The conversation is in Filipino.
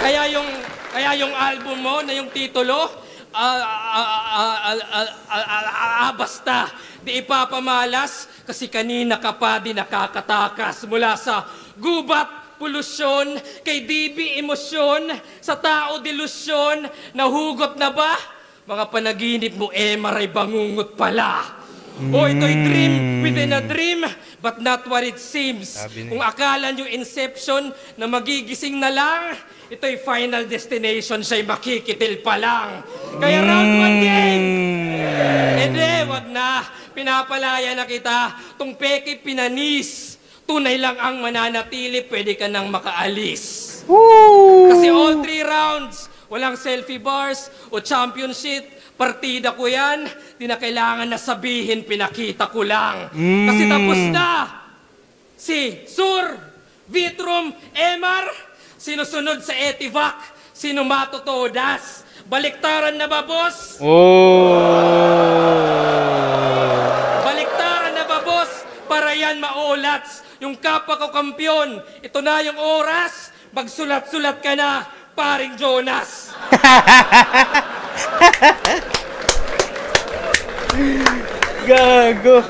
Kaya yung album mo na yung titulo, basta, di ipapamalas kasi kanina ka pa di nakakatakas mula sa gubat, polusyon, kay DB emosyon, sa tao delusyon, nahugot na ba? Mga panaginip mo, maray bangungot pala. O ito'y dream within a dream, but not what it seems. Kung akala nyo inception na magigising na lang, ito'y final destination, siya'y makikitil pa lang. Kaya round 1 game! Hindi, wag na. Pinapalaya na kita. Tung peke pinanis. Tunay lang ang mananatili, pwede ka nang makaalis. Kasi all 3 rounds, walang selfie bars o championship. Partida ko yan, di na kailangan na sabihin, pinakita ko lang. Kasi tapos na. Si Sur, Vitrum, Emar, sinusunod sa Etivac, sino matutodas. Baliktaran na ba, boss? Baliktaran na ba, boss? Para yan maulats. Yung kapwa ko kampyon, ito na yung oras. Magsulat-sulat ka na, paring Jonas. Gago.